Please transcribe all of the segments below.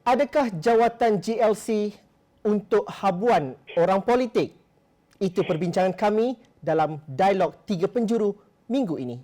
Adakah jawatan GLC untuk habuan orang politik? Itu perbincangan kami dalam Dialog Tiga Penjuru minggu ini.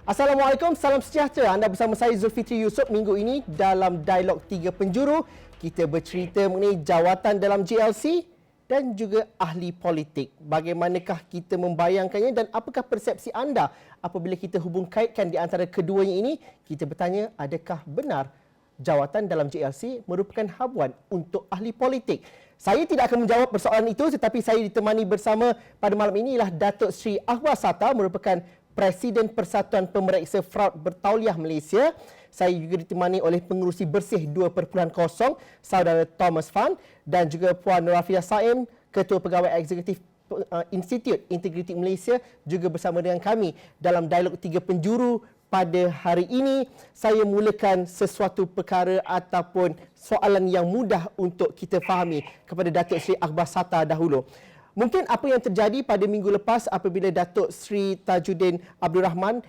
Assalamualaikum, salam sejahtera. Anda bersama saya Zulfitri Yusof minggu ini dalam Dialog Tiga Penjuru. Kita bercerita mengenai jawatan dalam GLC dan juga ahli politik. Bagaimanakah kita membayangkannya dan apakah persepsi anda apabila kita hubung kaitkan di antara keduanya ini? Kita bertanya, adakah benar jawatan dalam GLC merupakan habuan untuk ahli politik? Saya tidak akan menjawab persoalan itu, tetapi saya ditemani bersama pada malam ini ialah Datuk Seri Ahwal Sata, merupakan Presiden Persatuan Pemeriksa Fraud Bertauliah Malaysia. Saya juga ditemani oleh pengerusi bersih 2.0, Saudara Thomas Fan, dan juga Puan Rafidah Saim, Ketua Pegawai Eksekutif Institut Integriti Malaysia, juga bersama dengan kami dalam Dialog Tiga Penjuru pada hari ini. Saya mulakan sesuatu perkara ataupun soalan yang mudah untuk kita fahami kepada Datuk Seri Ahwal Sata dahulu. Mungkin apa yang terjadi pada minggu lepas apabila Datuk Seri Tajuddin Abdul Rahman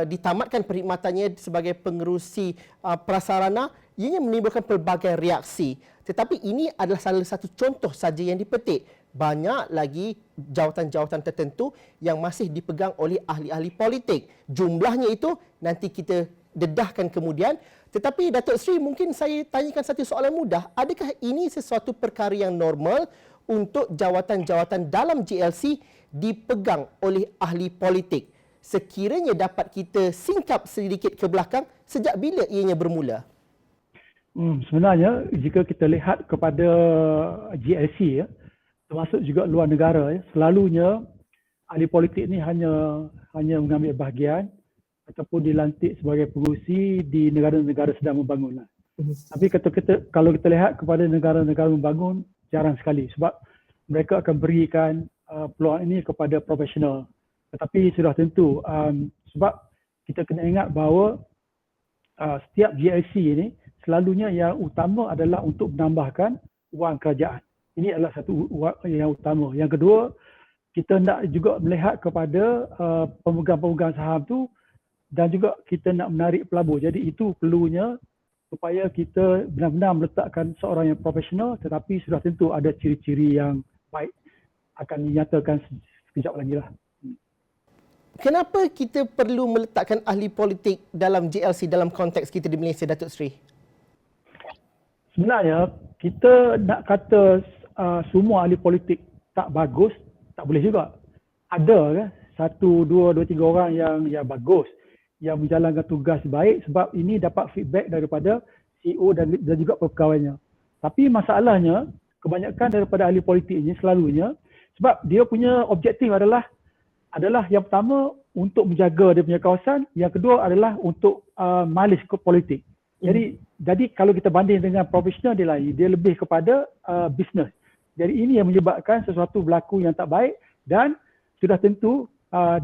ditamatkan perkhidmatannya sebagai pengerusi prasarana, ianya menimbulkan pelbagai reaksi. Tetapi ini adalah salah satu contoh saja yang dipetik. Banyak lagi jawatan-jawatan tertentu yang masih dipegang oleh ahli-ahli politik. Jumlahnya itu nanti kita dedahkan kemudian. Tetapi Datuk Seri, mungkin saya tanyakan satu soalan mudah. Adakah ini sesuatu perkara yang normal untuk jawatan-jawatan dalam GLC dipegang oleh ahli politik? Sekiranya dapat kita singkap sedikit ke belakang, sejak bila ianya bermula? Sebenarnya jika kita lihat kepada GLC, termasuk juga luar negara, selalunya ahli politik ni hanya mengambil bahagian ataupun dilantik sebagai pengerusi di negara-negara sedang membangun. Tapi kalau kita lihat kepada negara-negara membangun, jarang sekali sebab mereka akan berikan peluang ini kepada profesional. Tetapi sudah tentu sebab kita kena ingat bahawa setiap GLC ini selalunya yang utama adalah untuk menambahkan wang kerajaan. Ini adalah satu yang utama. Yang kedua, kita nak juga melihat kepada pemegang-pemegang saham tu dan juga kita nak menarik pelabur. Jadi itu perlunya supaya kita benar-benar meletakkan seorang yang profesional, tetapi sudah tentu ada ciri-ciri yang baik akan dinyatakan sekejap lagi lah. Kenapa kita perlu meletakkan ahli politik dalam GLC dalam konteks kita di Malaysia, Datuk Seri? Sebenarnya kita nak kata semua ahli politik tak bagus, tak boleh juga. Ada kan, 1, 2, 3 orang yang bagus, yang menjalankan tugas baik sebab ini dapat feedback daripada CEO dan juga pegawainya. Tapi masalahnya, kebanyakan daripada ahli politik ini selalunya, sebab dia punya objektif adalah yang pertama untuk menjaga dia punya kawasan, yang kedua adalah untuk malis ke politik. Jadi kalau kita banding dengan profesional dia lain, dia lebih kepada bisnes. Jadi ini yang menyebabkan sesuatu berlaku yang tak baik dan sudah tentu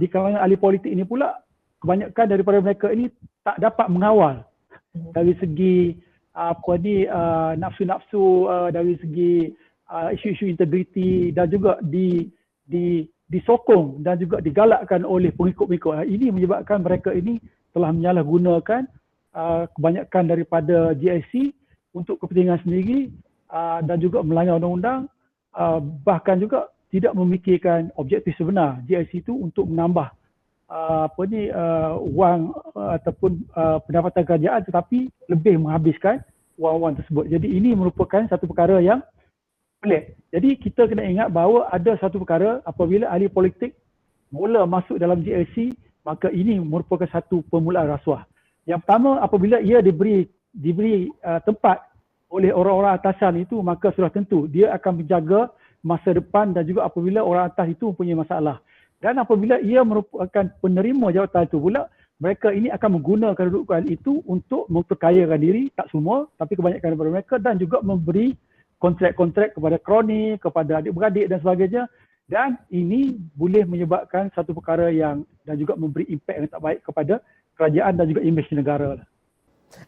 di kalangan ahli politik ini pula kebanyakan daripada mereka ini tak dapat mengawal dari segi nafsu-nafsu, dari segi isu-isu integriti dan juga disokong dan juga digalakkan oleh pengikut-pengikut. Ini menyebabkan mereka ini telah menyalahgunakan kebanyakan daripada GLC untuk kepentingan sendiri dan juga melanggar undang-undang, bahkan juga tidak memikirkan objektif sebenar GLC itu untuk menambah wang ataupun pendapatan kerajaan, tetapi lebih menghabiskan wang-wang tersebut. Jadi ini merupakan satu perkara yang pelik. Jadi kita kena ingat bahawa ada satu perkara apabila ahli politik mula masuk dalam GLC, maka ini merupakan satu permulaan rasuah. Yang pertama, apabila ia diberi tempat oleh orang-orang atasan itu, maka sudah tentu dia akan menjaga masa depan dan juga apabila orang atas itu mempunyai masalah. Dan apabila ia merupakan penerima jawatan itu pula, mereka ini akan menggunakan kedudukan itu untuk memperkayakan diri, tak semua, tapi kebanyakan daripada mereka, dan juga memberi kontrak-kontrak kepada kroni, kepada adik-beradik dan sebagainya. Dan ini boleh menyebabkan satu perkara yang dan juga memberi impak yang tak baik kepada kerajaan dan juga imej negara.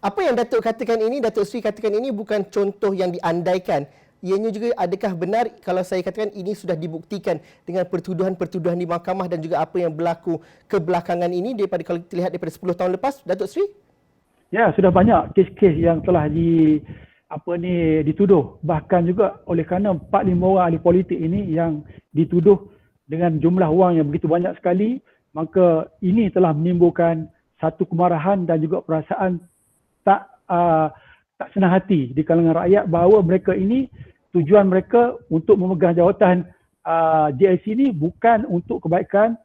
Apa yang Datuk katakan ini, Datuk Seri katakan ini bukan contoh yang diandaikan. ianya juga adakah benar kalau saya katakan ini sudah dibuktikan dengan pertuduhan-pertuduhan di mahkamah dan juga apa yang berlaku kebelakangan ini daripada kalau kita lihat daripada 10 tahun lepas, Datuk Seri? Ya, sudah banyak kes-kes yang telah dituduh. Bahkan juga oleh kerana 4-5 orang ahli politik ini yang dituduh dengan jumlah wang yang begitu banyak sekali, maka ini telah menimbulkan satu kemarahan dan juga perasaan tak senang hati di kalangan rakyat bahawa mereka ini, tujuan mereka untuk memegang jawatan GLC ini bukan untuk kebaikan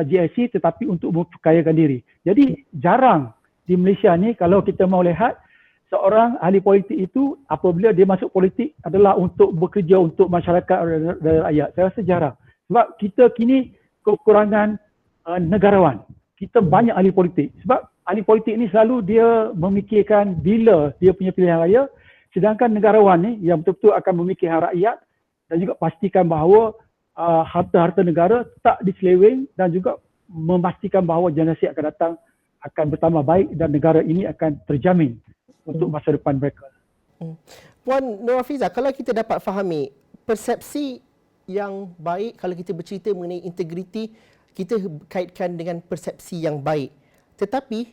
GLC tetapi untuk memperkayakan diri. Jadi jarang di Malaysia ni kalau kita mau lihat seorang ahli politik itu apabila dia masuk politik adalah untuk bekerja untuk masyarakat dan rakyat. Saya rasa jarang. Sebab kita kini kekurangan negarawan. Kita banyak ahli politik. Sebab ahli politik ni selalu dia memikirkan bila dia punya pilihan raya, sedangkan negarawan ni yang betul-betul akan memikirkan rakyat dan juga pastikan bahawa harta-harta negara tak diseleweng dan juga memastikan bahawa generasi akan datang akan bertambah baik dan negara ini akan terjamin untuk masa depan mereka. Puan Nur Hafizah, kalau kita dapat fahami persepsi yang baik kalau kita bercerita mengenai integriti, kita kaitkan dengan persepsi yang baik. Tetapi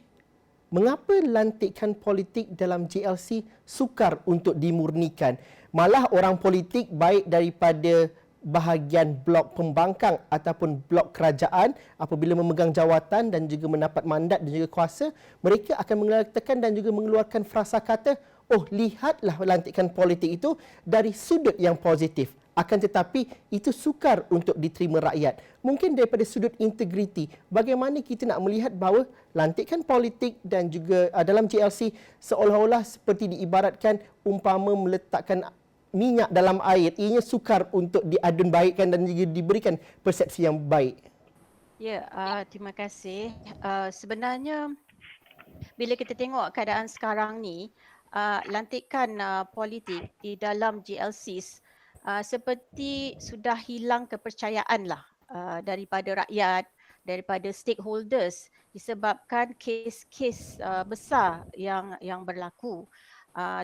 mengapa lantikan politik dalam JLC sukar untuk dimurnikan? Malah orang politik baik daripada bahagian blok pembangkang ataupun blok kerajaan apabila memegang jawatan dan juga mendapat mandat dan juga kuasa, mereka akan mengatakan dan juga mengeluarkan frasa kata, oh lihatlah lantikan politik itu dari sudut yang positif. Akan tetapi itu sukar untuk diterima rakyat. Mungkin daripada sudut integriti, bagaimana kita nak melihat bahawa lantikan politik dan juga dalam JLC seolah-olah seperti diibaratkan umpama meletakkan minyak dalam air, ianya sukar untuk diadun baikkan dan juga diberikan persepsi yang baik. Ya, terima kasih. Sebenarnya bila kita tengok keadaan sekarang ni, lantikan politik di dalam GLCs seperti sudah hilang kepercayaan lah daripada rakyat, daripada stakeholders disebabkan kes-kes besar yang berlaku.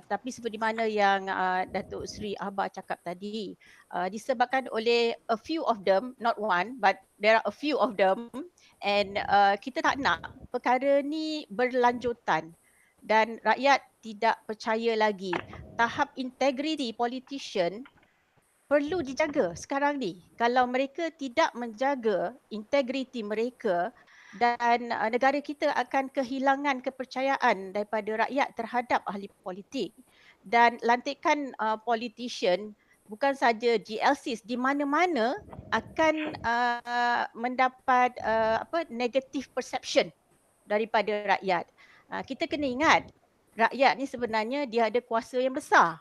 Tapi seperti mana yang Datuk Seri Abah cakap tadi, disebabkan oleh a few of them, not one, but there are a few of them, and kita tak nak perkara ni berlanjutan dan rakyat tidak percaya lagi. Tahap integriti politician perlu dijaga sekarang ni. Kalau mereka tidak menjaga integriti mereka, dan negara kita akan kehilangan kepercayaan daripada rakyat terhadap ahli politik. Dan lantikan politician bukan saja GLCs, di mana-mana akan mendapat negative perception daripada rakyat. Kita kena ingat, rakyat ni sebenarnya dia ada kuasa yang besar.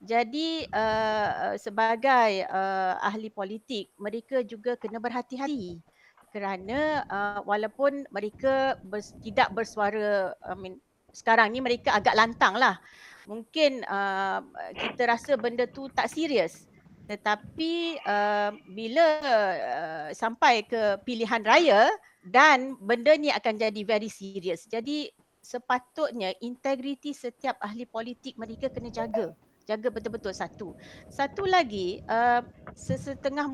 Jadi sebagai ahli politik, mereka juga kena berhati-hati. Kerana walaupun mereka tidak bersuara, sekarang ni mereka agak lantang lah. Mungkin kita rasa benda tu tak serius. Tetapi bila sampai ke pilihan raya dan benda ni akan jadi very serius. Jadi sepatutnya integriti setiap ahli politik mereka kena jaga. Jaga betul-betul satu. Satu lagi, setengah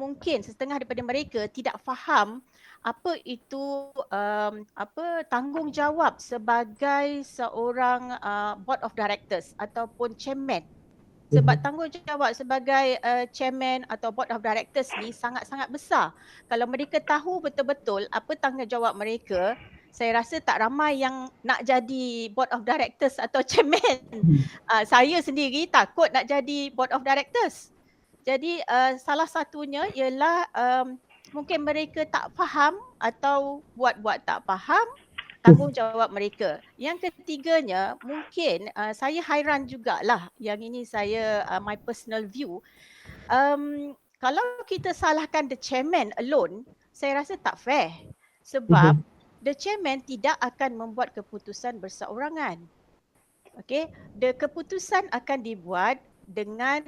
daripada mereka tidak faham apa itu tanggungjawab sebagai seorang board of directors ataupun chairman. Sebab tanggungjawab sebagai chairman atau board of directors ni sangat-sangat besar. Kalau mereka tahu betul-betul apa tanggungjawab mereka, saya rasa tak ramai yang nak jadi board of directors atau chairman. Saya sendiri takut nak jadi board of directors. Jadi salah satunya ialah mungkin mereka tak faham atau buat-buat tak faham tanggungjawab mereka. Yang ketiganya, mungkin saya hairan jugalah, yang ini saya my personal view. Kalau kita salahkan the chairman alone, saya rasa tak fair. Sebab the chairman tidak akan membuat keputusan berseorangan. Okay, the keputusan akan dibuat dengan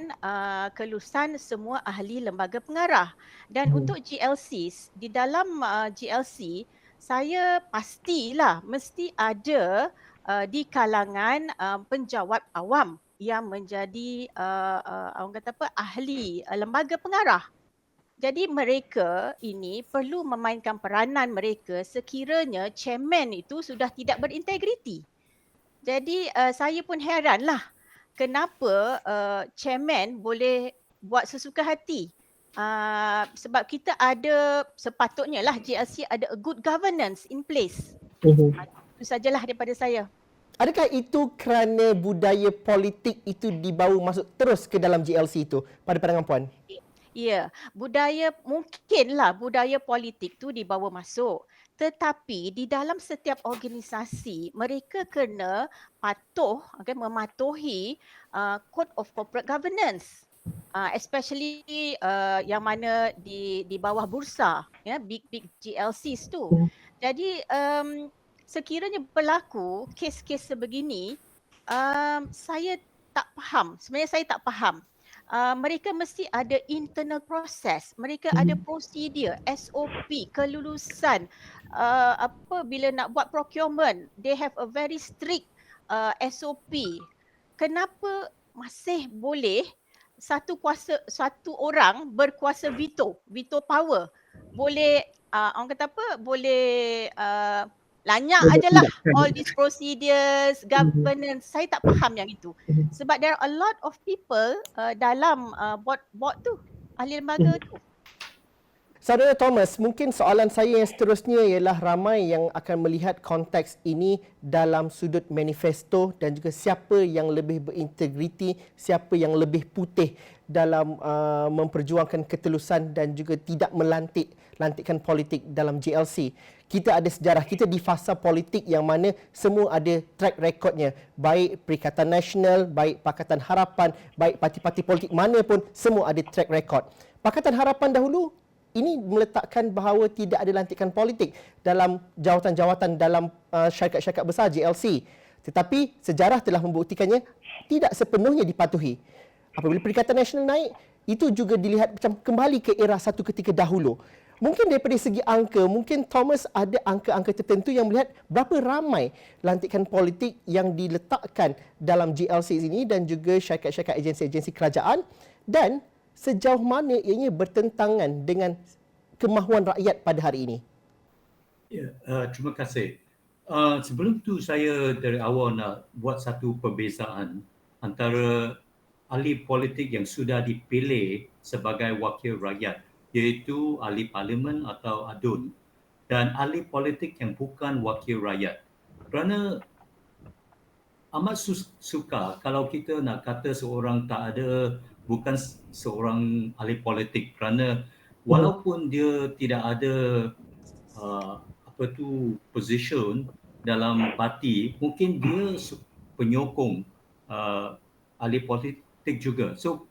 kelulusan semua ahli lembaga pengarah. Dan untuk GLCs, di dalam GLC, saya pastilah mesti ada di kalangan penjawat awam yang menjadi orang kata apa, ahli lembaga pengarah. Jadi mereka ini perlu memainkan peranan mereka sekiranya chairman itu sudah tidak berintegriti. Jadi saya pun heranlah kenapa chairman boleh buat sesuka hati. Sebab kita ada, sepatutnya lah GLC ada a good governance in place. Itu sajalah daripada saya. Adakah itu kerana budaya politik itu dibawa masuk terus ke dalam GLC itu pada pandangan puan? Ya, mungkinlah budaya politik tu dibawa masuk. Tetapi di dalam setiap organisasi, mereka kena mematuhi Code of Corporate Governance. Especially yang mana di bawah bursa, ya, big GLCs tu. Jadi sekiranya berlaku kes-kes sebegini, saya tak faham. Sebenarnya saya tak faham. Mereka mesti ada internal process, mereka ada prosedur, SOP, kelulusan. Bila nak buat procurement, they have a very strict SOP. Kenapa masih boleh satu orang berkuasa veto power? Boleh orang kata apa? Boleh lanyak ajalah all these procedures, governance. Saya tak faham yang itu. Sebab there are a lot of people dalam board tu, ahli lembaga tu. Saudara Thomas, mungkin soalan saya yang seterusnya ialah ramai yang akan melihat konteks ini dalam sudut manifesto dan juga siapa yang lebih berintegriti, siapa yang lebih putih dalam memperjuangkan ketelusan dan juga tidak lantikan politik dalam GLC. Kita ada sejarah, kita di fasa politik yang mana semua ada track recordnya. Baik Perikatan Nasional, baik Pakatan Harapan, baik parti-parti politik mana pun, semua ada track record. Pakatan Harapan dahulu, ini meletakkan bahawa tidak ada lantikan politik dalam jawatan-jawatan dalam syarikat-syarikat besar GLC. Tetapi sejarah telah membuktikannya tidak sepenuhnya dipatuhi. Apabila Perikatan Nasional naik, itu juga dilihat macam kembali ke era satu ketika dahulu. Mungkin daripada segi angka, mungkin Thomas ada angka-angka tertentu yang melihat berapa ramai lantikan politik yang diletakkan dalam GLC ini dan juga syarikat-syarikat agensi-agensi kerajaan dan sejauh mana ianya bertentangan dengan kemahuan rakyat pada hari ini. Ya, terima kasih. Sebelum tu saya dari awal nak buat satu perbezaan antara ahli politik yang sudah dipilih sebagai wakil rakyat, iaitu ahli parlimen atau ADUN, dan ahli politik yang bukan wakil rakyat. Kerana amat sukar kalau kita nak kata seorang bukan seorang ahli politik, kerana walaupun dia tidak ada position dalam parti, mungkin dia penyokong ahli politik juga. So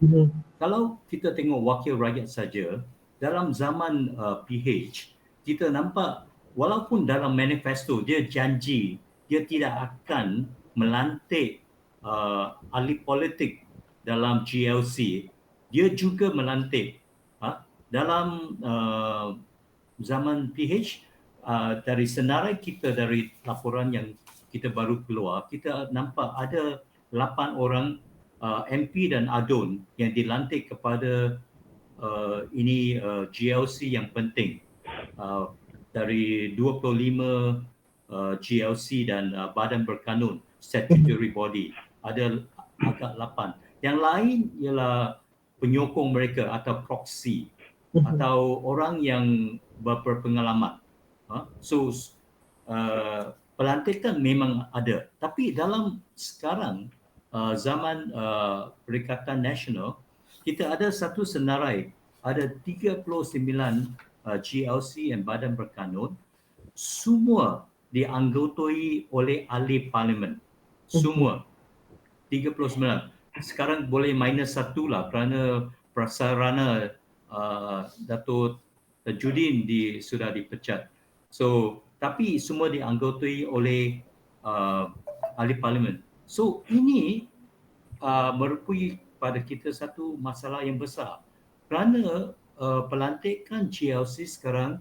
kalau kita tengok wakil rakyat saja, dalam zaman PH, kita nampak walaupun dalam manifesto dia janji dia tidak akan melantik ahli politik dalam GLC, dia juga melantik. Dalam zaman PH, dari senarai kita, dari laporan yang kita baru keluar, kita nampak ada 8 orang MP dan ADUN yang dilantik kepada GLC yang penting. Dari 25 GLC dan Badan Berkanun, statutory body, ada agak 8. Yang lain ialah penyokong mereka atau proxy atau orang yang berpengalaman. So pelantikan memang ada, tapi dalam sekarang zaman Perikatan Nasional, kita ada satu senarai, ada 39 GLC dan Badan Berkanun, semua dianggotoi oleh ahli parlimen. Semua 39. Sekarang boleh minus 1 lah kerana prasarana Datuk Judin sudah dipecat. So, tapi semua dianggotoi oleh ahli parlimen. So, ini merupakan pada kita satu masalah yang besar. Kerana pelantikan GLC sekarang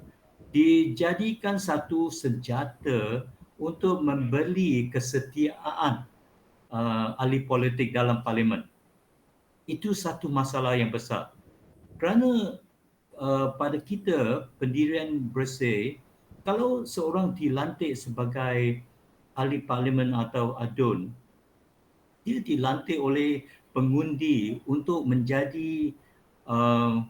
dijadikan satu senjata untuk membeli kesetiaan ahli politik dalam parlimen. Itu satu masalah yang besar. Kerana pada kita, pendirian bersih, kalau seorang dilantik sebagai ahli parlimen atau ADUN, dia dilantik oleh pengundi untuk menjadi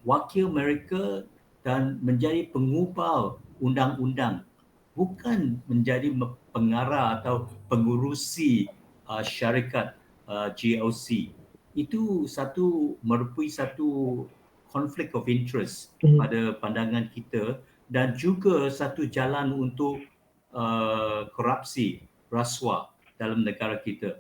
wakil mereka dan menjadi pengubah undang-undang, bukan menjadi pengarah atau pengurusi syarikat GLC. Itu merupakan satu conflict of interest pada pandangan kita dan juga satu jalan untuk korupsi, rasuah dalam negara kita.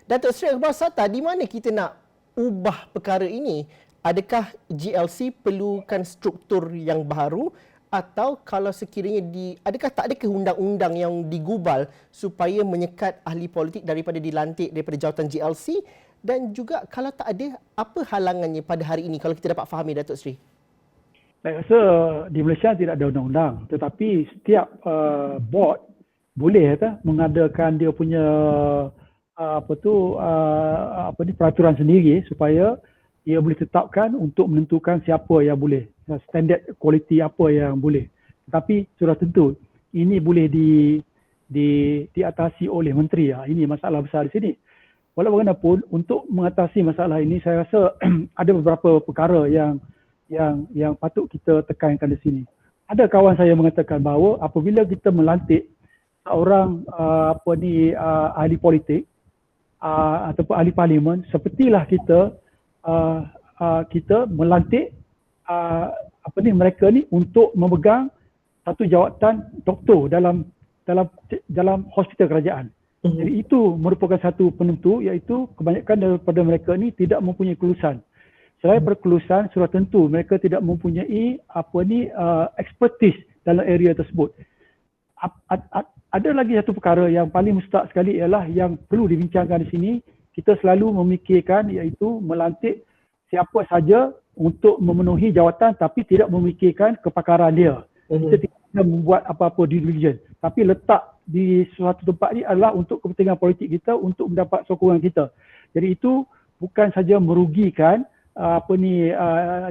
Datuk Seri Akbar Sata, di mana kita nak ubah perkara ini? Adakah GLC perlukan struktur yang baru atau kalau sekiranya adakah tak ada ke undang-undang yang digubal supaya menyekat ahli politik daripada dilantik daripada jawatan GLC, dan juga kalau tak ada, apa halangannya pada hari ini kalau kita dapat fahami, Datuk Seri? Saya rasa di Malaysia tidak ada undang-undang, tetapi setiap board boleh mengadakan dia punya peraturan sendiri supaya ia boleh tetapkan untuk menentukan siapa yang boleh, standard kualiti apa yang boleh. Tetapi sudah tentu ini boleh diatasi oleh menteri. Ini masalah besar di sini. Walau bagaimanapun, untuk mengatasi masalah ini, saya rasa ada beberapa perkara yang patut kita tekankan di sini. Ada kawan saya mengatakan bahawa apabila kita melantik seorang ahli politik ataupun ahli parlimen, sepertilah kita melantik mereka ni untuk memegang satu jawatan doktor dalam hospital kerajaan. Jadi itu merupakan satu penentu, iaitu kebanyakan daripada mereka ni tidak mempunyai kelulusan. Selain berkelulusan, sudah tentu mereka tidak mempunyai expertise dalam area tersebut. Ada lagi satu perkara yang paling mustahak sekali ialah yang perlu dibincangkan di sini. Kita selalu memikirkan iaitu melantik siapa saja untuk memenuhi jawatan tapi tidak memikirkan kepakaran dia. Kita tidak membuat apa-apa due diligence, tapi letak di suatu tempat ni adalah untuk kepentingan politik kita, untuk mendapat sokongan kita. Jadi itu bukan saja merugikan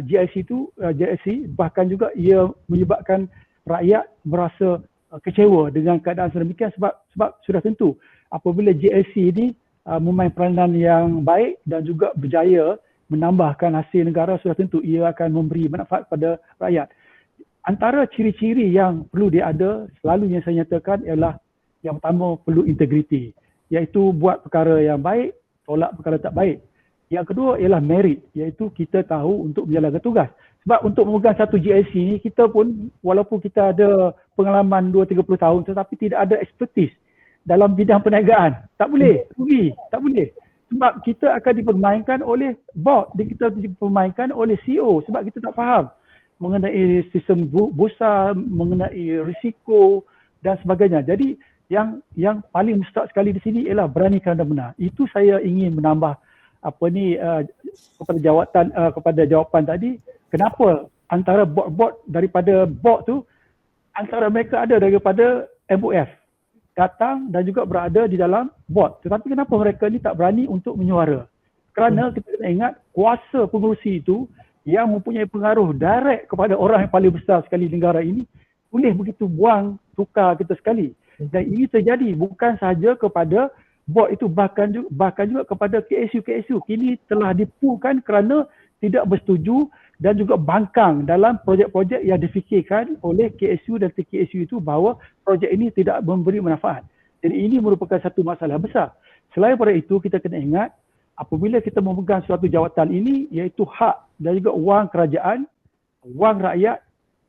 GLC, bahkan juga ia menyebabkan rakyat merasa kecewa dengan keadaan sedemikian sebab sudah tentu apabila GLC ini memain peranan yang baik dan juga berjaya menambahkan hasil negara, sudah tentu ia akan memberi manfaat pada rakyat. Antara ciri-ciri yang perlu dia ada, selalunya saya nyatakan ialah yang pertama perlu integriti, iaitu buat perkara yang baik, tolak perkara tak baik. Yang kedua ialah merit, iaitu kita tahu untuk menjalankan tugas. Sebab untuk memegang satu GLC ni, kita pun walaupun kita ada pengalaman 2-30 tahun tetapi tidak ada expertise dalam bidang perniagaan. Tak boleh, rugi, tak boleh. Sebab kita akan dipermainkan oleh board, kita dipermainkan oleh CEO sebab kita tak faham mengenai sistem bursa, mengenai risiko dan sebagainya. Jadi yang paling mustahak sekali di sini ialah berani kerana benar. Itu saya ingin menambah kepada jawapan tadi. Kenapa antara board daripada board tu, antara mereka ada daripada MOF datang dan juga berada di dalam board. Tetapi kenapa mereka ni tak berani untuk menyuara? Kerana kita kena ingat kuasa pengurusi itu yang mempunyai pengaruh direct kepada orang yang paling besar sekali negara ini boleh begitu buang tukar kita sekali. Dan ini terjadi bukan sahaja kepada board itu, bahkan juga kepada KSU. Kini telah dipukan kerana tidak bersetuju dan juga bangkang dalam projek-projek yang difikirkan oleh KSU dan TKSU itu bahawa projek ini tidak memberi manfaat. Jadi ini merupakan satu masalah besar. Selain daripada itu, kita kena ingat apabila kita memegang suatu jawatan ini, iaitu hak dan juga wang kerajaan, wang rakyat,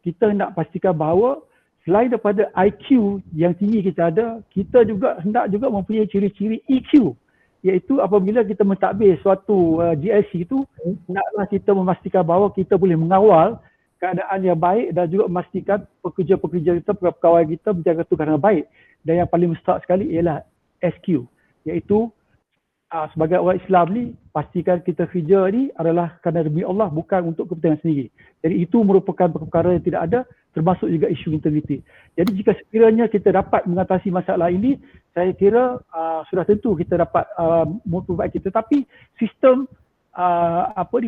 kita hendak pastikan bahawa selain daripada IQ yang tinggi kita ada, kita juga hendak juga mempunyai ciri-ciri EQ, iaitu apabila kita mentadbir suatu GLC itu, hendaklah kita memastikan bahawa kita boleh mengawal keadaan yang baik dan juga memastikan pekerja-pekerja kita, pegawai kita menjaga tugas dengan baik. Dan yang paling mustahak sekali ialah SQ, iaitu sebagai orang Islam ni, pastikan kita kerja ni adalah kerana demi Allah, bukan untuk kepentingan sendiri. Jadi itu merupakan perkara yang tidak ada, termasuk juga isu integriti. Jadi jika sekiranya kita dapat mengatasi masalah ini, saya kira sudah tentu kita dapat memperbaiki. Tetapi sistem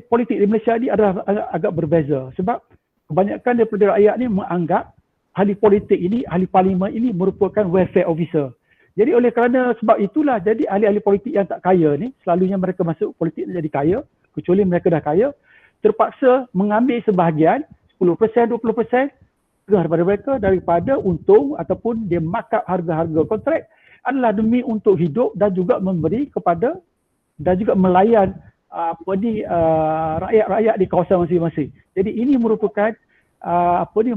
politik di Malaysia ini adalah agak berbeza sebab kebanyakan daripada rakyat ni menganggap ahli politik ini, ahli parlimen ini merupakan welfare officer. Jadi oleh kerana sebab itulah jadi ahli-ahli politik yang tak kaya ni, selalunya mereka masuk politik jadi kaya, kecuali mereka dah kaya, terpaksa mengambil sebahagian 10%, 20% daripada mereka daripada untung ataupun dia mark up harga-harga kontrak adalah demi untuk hidup dan juga memberi kepada dan juga melayan rakyat-rakyat di kawasan masing-masing. Jadi ini merupakan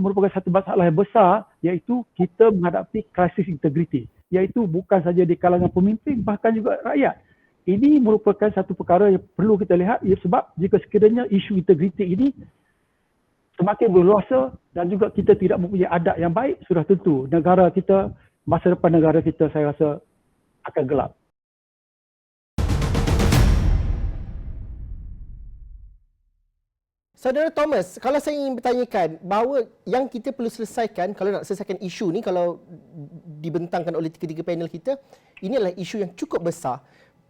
merupakan satu masalah yang besar, iaitu kita menghadapi krisis integriti, iaitu bukan saja di kalangan pemimpin bahkan juga rakyat. Ini merupakan satu perkara yang perlu kita lihat, sebab jika sekiranya isu integriti ini semakin berluasa dan juga kita tidak mempunyai adab yang baik, sudah tentu negara kita, masa depan negara kita saya rasa akan gelap. Saudara Thomas, kalau saya ingin bertanyakan bahawa yang kita perlu selesaikan, kalau nak selesaikan isu ni, kalau dibentangkan oleh tiga-tiga panel kita, ini adalah isu yang cukup besar.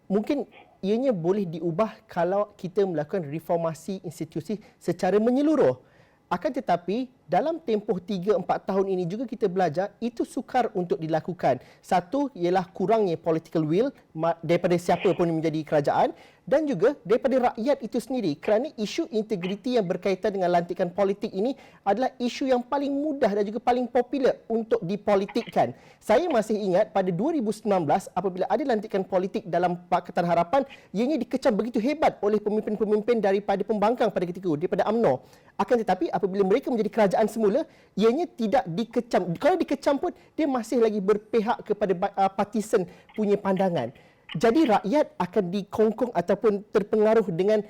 Mungkin ianya boleh diubah kalau kita melakukan reformasi institusi secara menyeluruh. Akan tetapi, dalam tempoh 3-4 tahun ini juga kita belajar itu sukar untuk dilakukan. Satu ialah kurangnya political will daripada siapa pun yang menjadi kerajaan dan juga daripada rakyat itu sendiri, kerana isu integriti yang berkaitan dengan lantikan politik ini adalah isu yang paling mudah dan juga paling popular untuk dipolitikkan. Saya masih ingat pada 2019 apabila ada lantikan politik dalam Pakatan Harapan, ianya dikecam begitu hebat oleh pemimpin-pemimpin daripada pembangkang pada ketika itu, daripada UMNO. Akan tetapi apabila mereka menjadi kerajaan semula, ianya tidak dikecam. Kalau dikecam pun, dia masih lagi berpihak kepada partisan punya pandangan. Jadi rakyat akan dikongkong ataupun terpengaruh dengan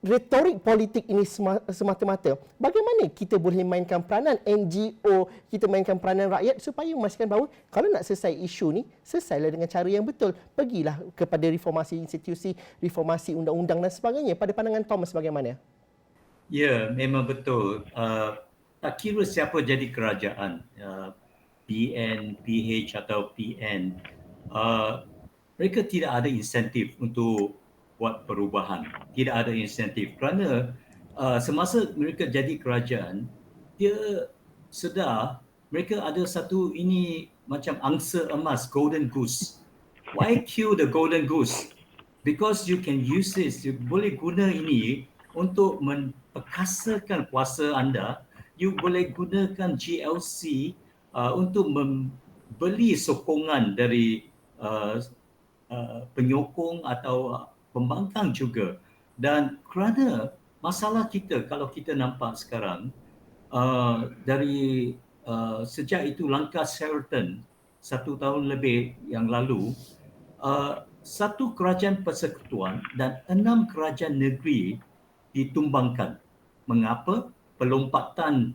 retorik politik ini semata-mata. Bagaimana kita boleh mainkan peranan NGO, kita mainkan peranan rakyat supaya memastikan bahawa kalau nak selesai isu ni, selesailah dengan cara yang betul. Pergilah kepada reformasi institusi, reformasi undang-undang dan sebagainya. Pada pandangan Thomas bagaimana? Ya, memang betul. Tak kira siapa jadi kerajaan, PN, PH atau PN, mereka tidak ada insentif untuk buat perubahan. Tidak ada insentif kerana semasa mereka jadi kerajaan, dia sedar mereka ada satu ini macam angsa emas, golden goose. Why kill the golden goose? Because you can use this, you boleh guna ini untuk memperkasakan kuasa anda. You boleh gunakan GLC untuk membeli sokongan dari penyokong atau pembangkang juga. Dan kerana masalah kita, kalau kita nampak sekarang, dari sejak itu langkah Sheraton 1 tahun lebih yang lalu, 1 kerajaan persekutuan dan 6 kerajaan negeri ditumbangkan. Mengapa? Pelompatan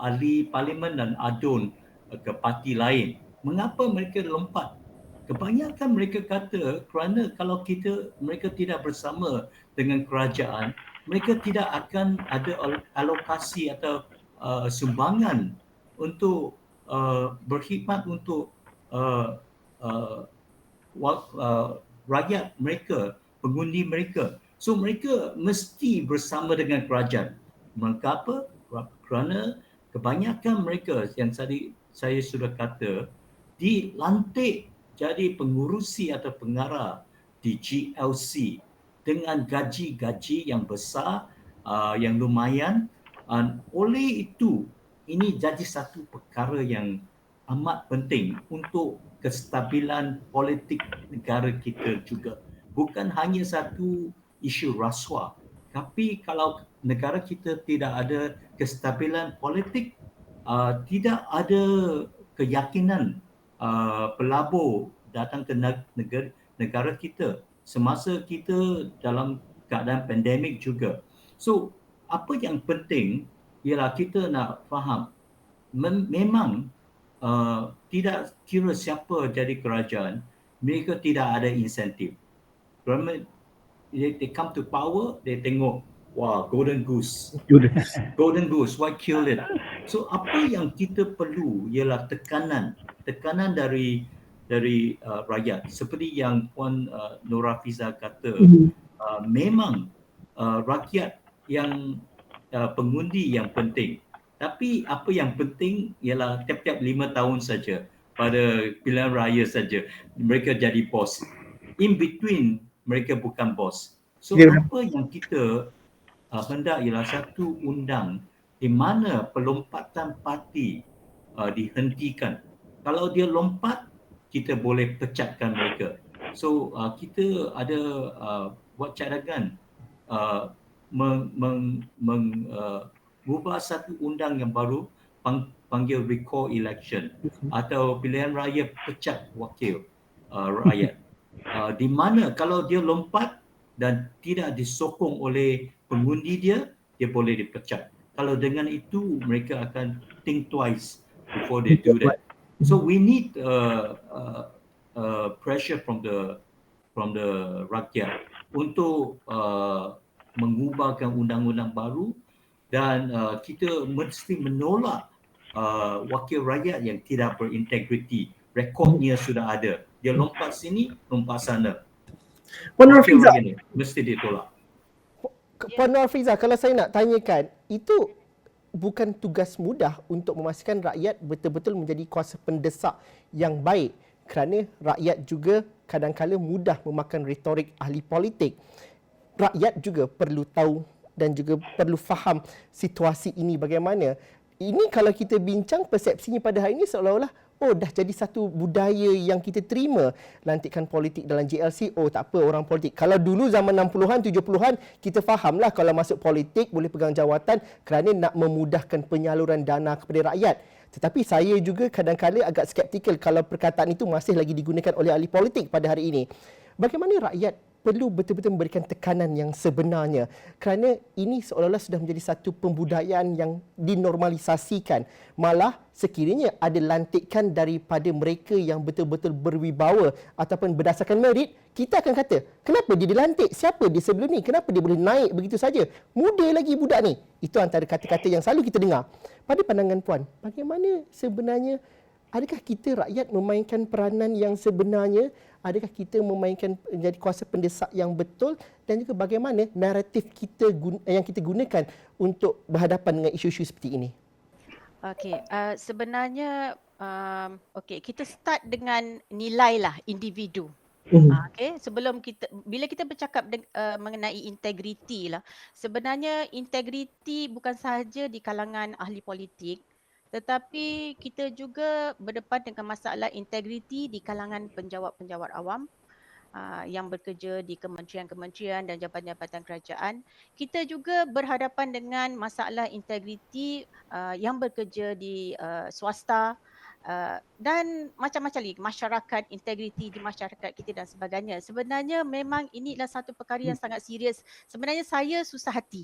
ahli parlimen dan ADUN ke parti lain. Mengapa mereka lompat? Kebanyakan mereka kata kerana kalau mereka tidak bersama dengan kerajaan, mereka tidak akan ada alokasi atau sumbangan untuk berkhidmat untuk rakyat mereka, pengundi mereka. So mereka mesti bersama dengan kerajaan. Mengapa? Kerana kebanyakan mereka yang tadi saya sudah kata dilantik jadi pengurusi atau pengarah di GLC dengan gaji-gaji yang besar, yang lumayan. Oleh itu, ini jadi satu perkara yang amat penting untuk kestabilan politik negara kita juga. Bukan hanya satu isu rasuah, tapi kalau negara kita tidak ada kestabilan politik, tidak ada keyakinan pelabur datang ke negara kita semasa kita dalam keadaan pandemik juga. So, apa yang penting ialah kita nak faham memang tidak kira siapa jadi kerajaan, mereka tidak ada insentif. Kerana they come to power, they tengok Wow, golden goose. Sudah. Golden goose, why kill it? So apa yang kita perlu ialah tekanan dari rakyat. Seperti yang Puan Nur Hafiza kata, memang rakyat yang pengundi yang penting. Tapi apa yang penting ialah tiap-tiap 5 tahun saja pada pilihan raya saja mereka jadi bos. In between mereka bukan bos. So apa yang kita hendak ialah satu undang di mana pelompatan parti dihentikan. Kalau dia lompat, kita boleh pecatkan mereka. So kita ada buat cadangan mengubah satu undang yang baru panggil recall election atau pilihan raya pecat wakil rakyat. Di mana kalau dia lompat dan tidak disokong oleh pengundi dia boleh dipecat. Kalau dengan itu mereka akan think twice before they do that. So we need pressure from the rakyat untuk mengubahkan undang-undang baru dan kita mesti menolak wakil rakyat yang tidak berintegriti. Rekodnya sudah ada. Dia lompat sini, lompat sana. Puan Nur Wakil Hafiza, rakyat ni mesti ditolak. Puan Nur Hafiza, kalau saya nak tanyakan, itu bukan tugas mudah untuk memastikan rakyat betul-betul menjadi kuasa pendesak yang baik, kerana rakyat juga kadang-kala mudah memakan retorik ahli politik. Rakyat juga perlu tahu dan juga perlu faham situasi ini bagaimana. Ini kalau kita bincang, persepsinya pada hari ini seolah-olah dah jadi satu budaya yang kita terima, lantikan politik dalam JLC. Tak apa orang politik. Kalau dulu zaman 60-an, 70-an, kita fahamlah kalau masuk politik boleh pegang jawatan kerana nak memudahkan penyaluran dana kepada rakyat. Tetapi saya juga kadang-kadang agak skeptikal kalau perkataan itu masih lagi digunakan oleh ahli politik pada hari ini. Bagaimana rakyat perlu betul-betul memberikan tekanan yang sebenarnya, kerana ini seolah-olah sudah menjadi satu pembudayaan yang dinormalisasikan. Malah sekiranya ada lantikan daripada mereka yang betul-betul berwibawa ataupun berdasarkan merit, kita akan kata, kenapa dia dilantik? Siapa dia sebelum ni? Kenapa dia boleh naik begitu saja? Muda lagi budak ni. Itu antara kata-kata yang selalu kita dengar. Pada pandangan Puan, bagaimana sebenarnya, adakah kita rakyat memainkan peranan yang sebenarnya? Adakah kita memainkan menjadi kuasa pendesak yang betul, dan juga bagaimana naratif kita yang kita gunakan untuk berhadapan dengan isu-isu seperti ini? Okey, sebenarnya kita start dengan nilai lah individu. Okey, sebelum bila kita bercakap mengenai integriti lah, sebenarnya integriti bukan sahaja di kalangan ahli politik, tetapi kita juga berdepan dengan masalah integriti di kalangan penjawat-penjawat awam yang bekerja di kementerian-kementerian dan jabatan-jabatan kerajaan. Kita juga berhadapan dengan masalah integriti yang bekerja di swasta dan macam-macam lagi, masyarakat, integriti di masyarakat kita dan sebagainya. Sebenarnya memang ini adalah satu perkara yang sangat serius. Sebenarnya saya susah hati.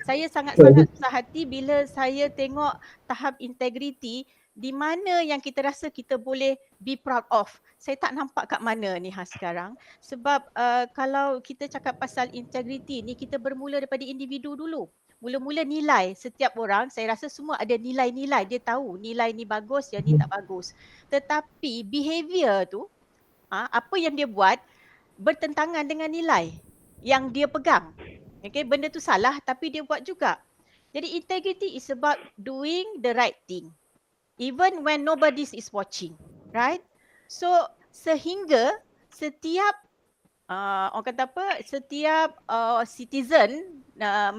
Saya sangat-sangat susah hati bila saya tengok tahap integriti di mana yang kita rasa kita boleh be proud of. Saya tak nampak kat mana ni sekarang. Sebab kalau kita cakap pasal integriti ni, kita bermula daripada individu dulu. Mula-mula nilai setiap orang, saya rasa semua ada nilai-nilai. Dia tahu nilai ni bagus, yang ni tak bagus. Tetapi behavior tu, apa yang dia buat bertentangan dengan nilai yang dia pegang. Okay, benda tu salah tapi dia buat juga. Jadi integrity is about doing the right thing even when nobody is watching, right? So sehingga setiap orang kata apa, setiap citizen,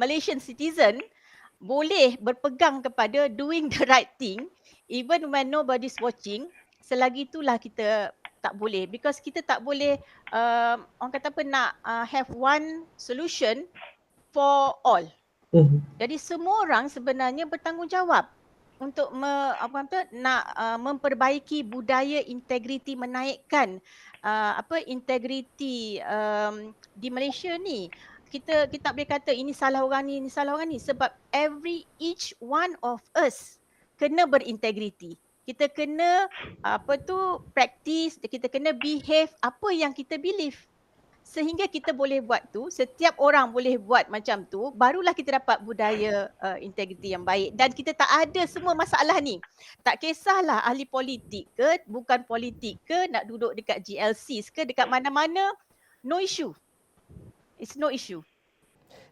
Malaysian citizen boleh berpegang kepada doing the right thing even when nobody is watching. Selagi itulah kita tak boleh, because kita tak boleh orang kata apa, nak have one solution for all. Jadi semua orang sebenarnya bertanggungjawab untuk memperbaiki budaya integriti, menaikkan integriti di Malaysia ni. Kita boleh kata ini salah orang ni, ini salah orang ni, sebab each one of us kena berintegriti. Kita kena practice, kita kena behave apa yang kita believe. sehingga kita boleh buat tu, setiap orang boleh buat macam tu, barulah kita dapat budaya integriti yang baik. Dan kita tak ada semua masalah ni. Tak kisahlah ahli politik ke, bukan politik ke, nak duduk dekat GLCs ke, dekat mana-mana, no issue. It's no issue.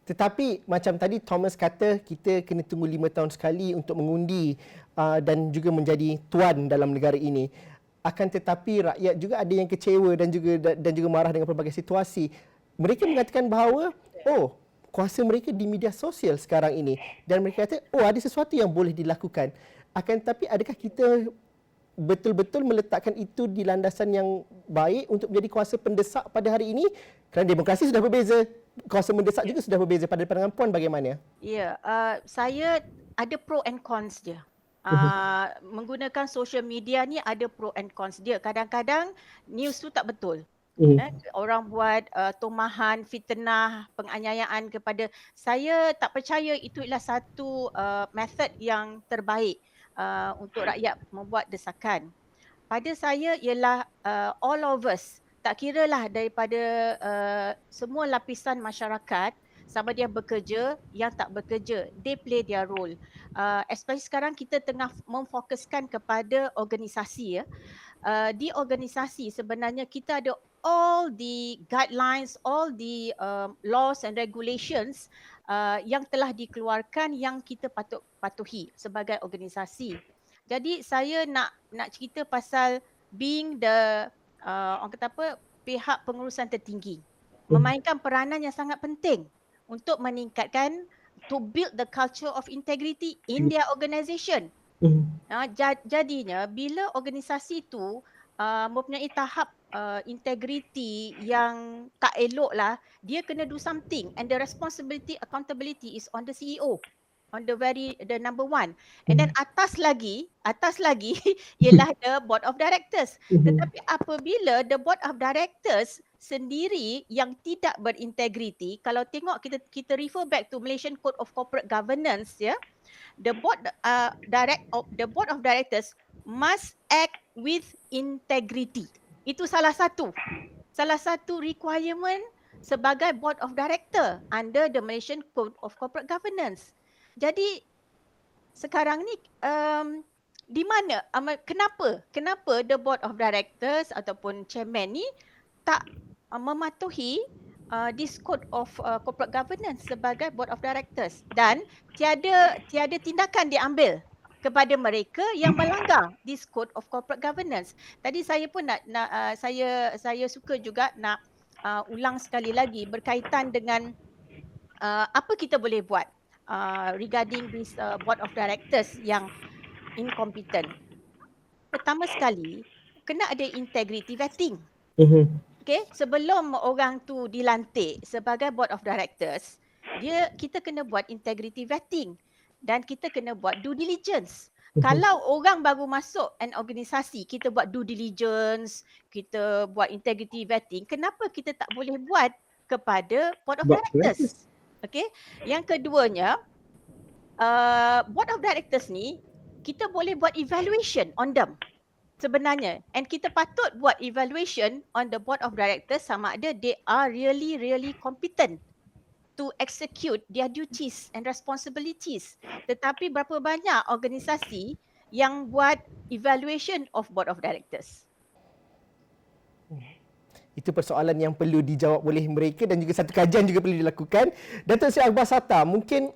Tetapi macam tadi Thomas kata kita kena tunggu 5 tahun sekali untuk mengundi dan juga menjadi tuan dalam negara ini. Akan tetapi rakyat juga ada yang kecewa dan juga marah dengan pelbagai situasi. Mereka mengatakan bahawa kuasa mereka di media sosial sekarang ini, dan mereka kata ada sesuatu yang boleh dilakukan. Akan tetapi adakah kita betul-betul meletakkan itu di landasan yang baik untuk menjadi kuasa pendesak pada hari ini? Kerana demokrasi sudah berbeza, kuasa mendesak juga sudah berbeza. Pada pandangan Puan bagaimana? Ya, saya ada pro and cons dia. Menggunakan social media ni ada pro and cons dia. Kadang-kadang news tu tak betul. Orang buat tomahan, fitnah, penganiayaan kepada saya, tak percaya itu ialah satu method yang terbaik untuk rakyat membuat desakan. Pada saya ialah all of us, tak kiralah daripada semua lapisan masyarakat, sama dia bekerja, yang tak bekerja, they play their role. Especially sekarang kita tengah memfokuskan kepada organisasi. Di organisasi sebenarnya kita ada all the guidelines, all the laws and regulations yang telah dikeluarkan yang kita patut patuhi sebagai organisasi. Jadi saya nak cerita pasal being the orang kata apa, pihak pengurusan tertinggi, memainkan peranan yang sangat penting untuk meningkatkan, to build the culture of integrity in their organisation. Jadinya bila organisasi itu mempunyai tahap integrity yang tak elok lah, dia kena do something, and the responsibility, accountability is on the CEO, on the number one. And then atas lagi ialah the board of directors. Tetapi apabila the board of directors sendiri yang tidak berintegriti, kalau tengok kita refer back to Malaysian Code of Corporate Governance, ya, the board of directors must act with integrity. Itu salah satu requirement sebagai board of director under the Malaysian Code of Corporate Governance. Jadi sekarang ni di mana kenapa the board of directors ataupun chairman ni tak mematuhi this code of corporate governance sebagai board of directors, dan tiada tindakan diambil kepada mereka yang melanggar this code of corporate governance. Tadi saya pun saya suka juga nak ulang sekali lagi berkaitan dengan apa kita boleh buat regarding this board of directors yang incompetent. Pertama sekali, kena ada integrity vetting. Okay, sebelum orang tu dilantik sebagai board of directors, kita kena buat integrity vetting dan kita kena buat due diligence. Kalau orang baru masuk an organisasi, kita buat due diligence, kita buat integrity vetting, kenapa kita tak boleh buat kepada board of directors? Okay, yang keduanya, board of directors ni kita boleh buat evaluation on them sebenarnya, and kita patut buat evaluation on the board of directors sama ada they are really competent to execute their duties and responsibilities. Tetapi berapa banyak organisasi yang buat evaluation of board of directors? Itu persoalan yang perlu dijawab oleh mereka, dan juga satu kajian juga perlu dilakukan. Datuk Seri Akbar Sata, mungkin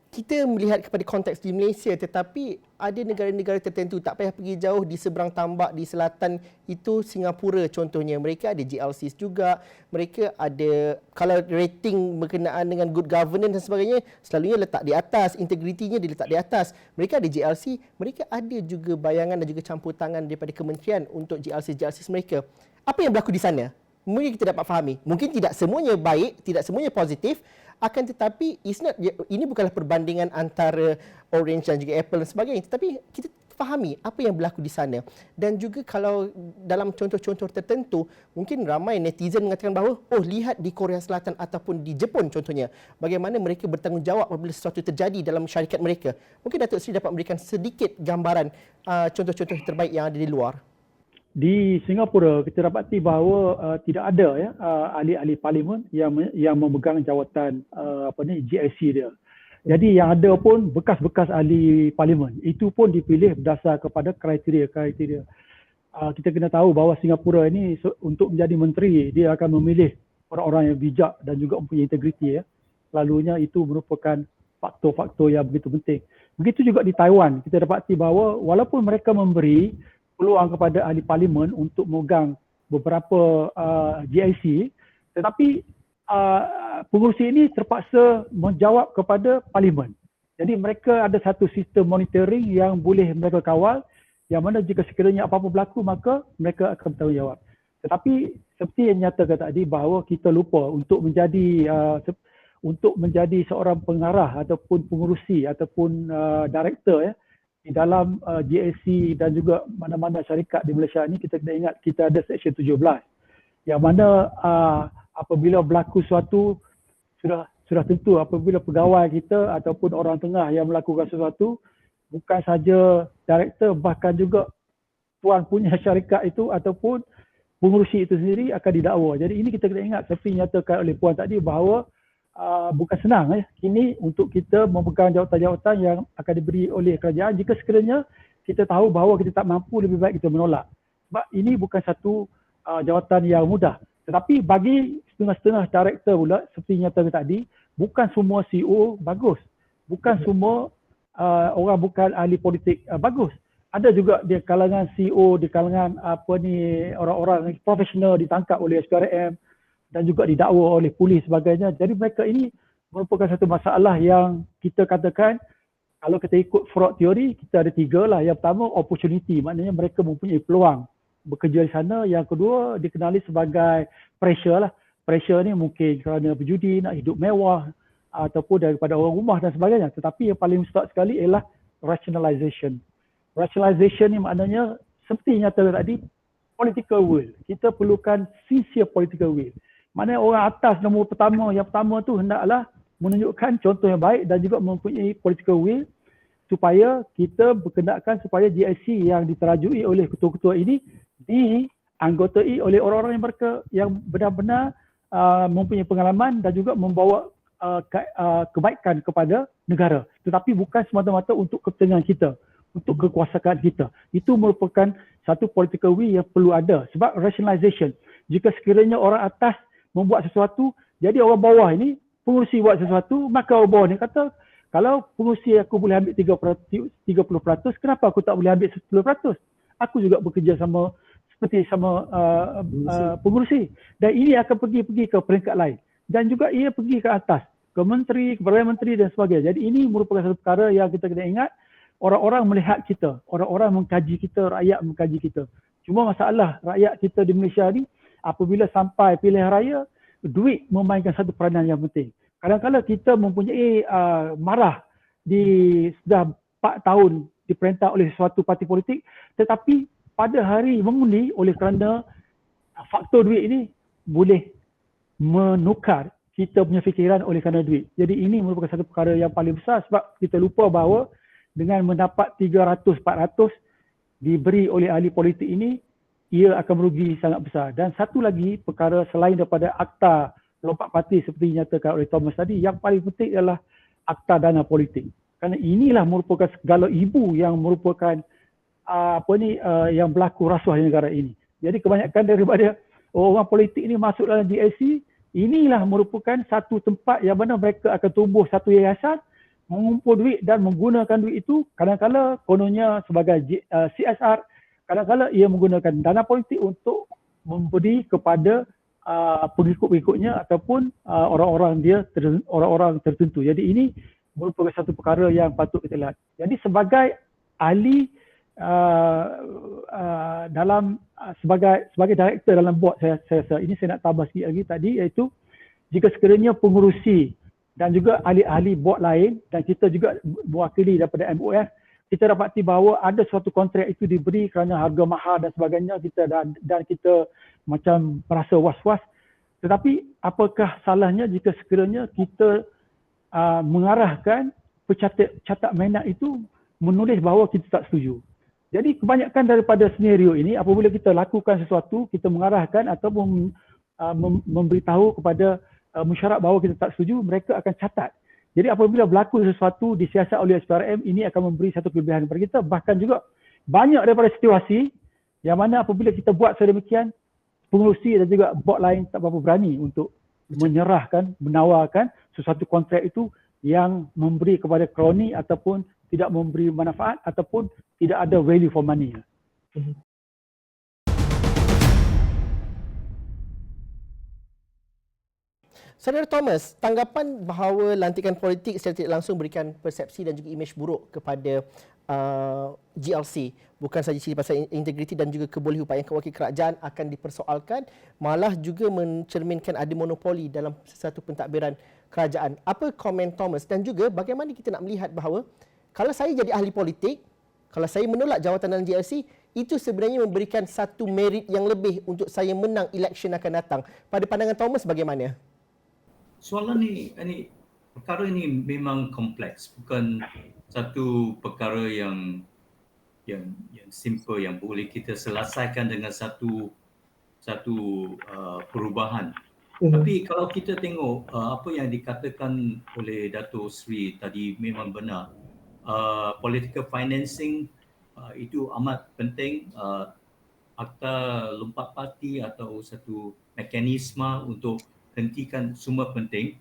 kita melihat kepada konteks di Malaysia, tetapi ada negara-negara tertentu, tak payah pergi jauh, di seberang tambak di selatan itu, Singapura contohnya, mereka ada GLCs juga, mereka ada, kalau rating berkenaan dengan good governance dan sebagainya, selalunya letak di atas, integritinya diletak di atas. Mereka ada GLC, mereka ada juga bayangan dan juga campur tangan daripada kementerian untuk GLCs mereka. Apa yang berlaku di sana? Mungkin kita dapat fahami. Mungkin tidak semuanya baik, tidak semuanya positif, akan tetapi ini bukanlah perbandingan antara Orange dan juga Apple dan sebagainya, tetapi kita fahami apa yang berlaku di sana. Dan juga kalau dalam contoh-contoh tertentu, mungkin ramai netizen mengatakan bahawa lihat di Korea Selatan ataupun di Jepun contohnya, bagaimana mereka bertanggungjawab apabila sesuatu terjadi dalam syarikat mereka. Mungkin Datuk Seri dapat memberikan sedikit gambaran contoh-contoh terbaik yang ada di luar. Di Singapura kita dapati bahawa tidak ada ya ahli-ahli parlimen yang memegang jawatan GLC dia. Jadi yang ada pun bekas-bekas ahli parlimen. Itu pun dipilih berdasar kepada kriteria. Kita kena tahu bahawa Singapura ini untuk menjadi menteri dia akan memilih orang-orang yang bijak dan juga mempunyai integriti ya. Selalunya itu merupakan faktor-faktor yang begitu penting. Begitu juga di Taiwan, kita dapati bahawa walaupun mereka memberi peluang kepada ahli parlimen untuk memegang beberapa GIC, tetapi pengurusi ini terpaksa menjawab kepada parlimen. Jadi mereka ada satu sistem monitoring yang boleh mereka kawal, yang mana jika sekiranya apa-apa berlaku maka mereka akan bertanggungjawab. Tetapi seperti yang nyatakan tadi bahawa kita lupa untuk menjadi seorang pengarah ataupun pengurusi ataupun director ya di dalam GSC dan juga mana-mana syarikat di Malaysia ni, kita kena ingat kita ada Seksyen 17 yang mana apabila berlaku suatu sudah tentu apabila pegawai kita ataupun orang tengah yang melakukan sesuatu, bukan saja director bahkan juga tuan punya syarikat itu ataupun pengurusi itu sendiri akan didakwa. Jadi ini kita kena ingat seperti nyatakan oleh puan tadi bahawa bukan senang kini untuk kita memegang jawatan-jawatan yang akan diberi oleh kerajaan. Jika sekiranya kita tahu bahawa kita tak mampu, lebih baik kita menolak. Sebab ini bukan satu jawatan yang mudah. Tetapi bagi setengah-setengah director pula, seperti nyatakan tadi, bukan semua CEO bagus. Bukan semua orang bukan ahli politik bagus. Ada juga di kalangan CEO, di kalangan orang-orang profesional ditangkap oleh SPRM dan juga didakwa oleh polis sebagainya. Jadi mereka ini merupakan satu masalah yang kita katakan, kalau kita ikut fraud teori, kita ada tiga lah. Yang pertama, opportunity, maknanya mereka mempunyai peluang bekerja di sana. Yang kedua, dikenali sebagai pressure lah. Pressure ni mungkin kerana berjudi, nak hidup mewah ataupun daripada orang rumah dan sebagainya. Tetapi yang paling besar sekali ialah rationalization. Rationalization ni maknanya seperti yang nyata tadi, political will. Kita perlukan sincere political will. Maknanya orang atas nombor pertama, yang pertama tu hendaklah menunjukkan contoh yang baik dan juga mempunyai political will supaya kita berkendakkan supaya GIC yang diterajui oleh ketua-ketua ini dianggotai oleh orang-orang yang benar-benar mempunyai pengalaman dan juga membawa kebaikan kepada negara. Tetapi bukan semata-mata untuk kepentingan kita, untuk kekuasaan kita. Itu merupakan satu political will yang perlu ada. Sebab rationalization, jika sekiranya orang atas membuat sesuatu, jadi orang bawah ini, pengurusi buat sesuatu, maka orang bawah ni kata, kalau pengurusi aku boleh ambil 30%, kenapa aku tak boleh ambil 10%? Aku juga bekerja seperti pengurusi. Dan ini akan pergi ke peringkat lain. Dan juga ia pergi ke atas, ke menteri, ke Perdana Menteri dan sebagainya. Jadi ini merupakan satu perkara yang kita kena ingat, orang-orang melihat kita, orang-orang mengkaji kita, rakyat mengkaji kita. Cuma masalah rakyat kita di Malaysia ni, apabila sampai pilihan raya, duit memainkan satu peranan yang penting. Kadang-kadang kita mempunyai marah sudah 4 tahun diperintah oleh suatu parti politik, tetapi pada hari mengundi oleh kerana faktor duit ini boleh menukar kita punya fikiran oleh kerana duit. Jadi ini merupakan satu perkara yang paling besar sebab kita lupa bahawa dengan mendapat 300-400 diberi oleh ahli politik ini, ia akan merugi sangat besar. Dan satu lagi perkara selain daripada akta lompat parti seperti dinyatakan oleh Thomas tadi, yang paling penting adalah akta dana politik. Kerana inilah merupakan segala ibu yang merupakan yang berlaku rasuah di negara ini. Jadi kebanyakan daripada orang politik ini masuk dalam GIC, inilah merupakan satu tempat yang mana mereka akan tumbuh satu yayasan, mengumpul duit dan menggunakan duit itu kadang-kadang kononnya sebagai CSR, kadang-kadang ia menggunakan dana politik untuk memberi kepada pengikut-pengikutnya ataupun orang-orang tertentu. Jadi ini merupakan satu perkara yang patut kita lihat. Jadi sebagai ahli sebagai director dalam board, saya rasa ini saya nak tambah sikit lagi tadi, iaitu jika sekiranya pengurusi dan juga ahli-ahli board lain dan kita juga mewakili daripada MOF, kita dapati bahawa ada suatu kontrak itu diberi kerana harga mahal dan sebagainya, dan kita macam merasa was-was. Tetapi apakah salahnya jika sekiranya kita mengarahkan pecatat minat itu menulis bahawa kita tak setuju. Jadi kebanyakan daripada senario ini apabila kita lakukan sesuatu, kita mengarahkan ataupun memberitahu kepada masyarakat bahawa kita tak setuju, mereka akan catat. Jadi apabila berlaku sesuatu disiasat oleh SPRM, ini akan memberi satu kelebihan kepada kita. Bahkan juga banyak daripada situasi yang mana apabila kita buat sedemikian, pengerusi dan juga bot lain tak berapa berani untuk menyerahkan, menawarkan sesuatu kontrak itu yang memberi kepada kroni ataupun tidak memberi manfaat ataupun tidak ada value for money. Saudara Thomas, tanggapan bahawa lantikan politik secara tidak langsung berikan persepsi dan juga imej buruk kepada GLC, bukan sahaja cerita pasal integriti dan juga kebolehupayan wakil kerajaan akan dipersoalkan, malah juga mencerminkan ada monopoli dalam sesuatu pentadbiran kerajaan. Apa komen Thomas dan juga bagaimana kita nak melihat bahawa kalau saya jadi ahli politik, kalau saya menolak jawatan dalam GLC, itu sebenarnya memberikan satu merit yang lebih untuk saya menang election akan datang. Pada pandangan Thomas bagaimana? Soalan ini perkara ini memang kompleks, bukan satu perkara yang simple yang boleh kita selesaikan dengan satu perubahan. Tapi kalau kita tengok apa yang dikatakan oleh Dato' Sri tadi memang benar. Political financing itu amat penting. Akta lompat parti atau satu mekanisme untuk hentikan semua penting.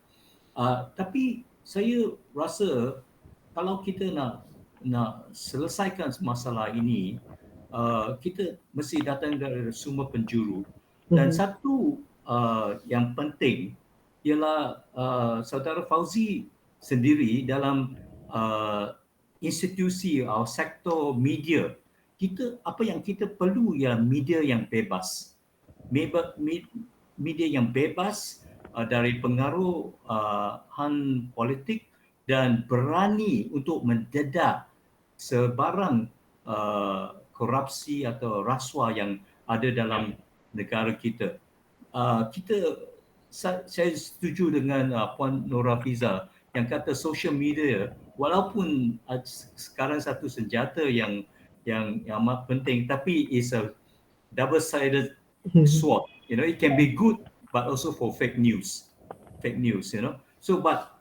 Tapi saya rasa kalau kita nak selesaikan masalah ini, kita mesti datang dari semua penjuru. Dan satu yang penting ialah Saudara Fauzi sendiri dalam institusi atau sektor media, apa yang kita perlu ialah media yang bebas. Media yang bebas dari pengaruh han politik dan berani untuk mendedah sebarang korupsi atau rasuah yang ada dalam negara kita. Saya setuju dengan Puan Nur Hafizah yang kata social media walaupun sekarang satu senjata yang amat penting, tapi is a double-sided sword. It can be good, but also for fake news. So, but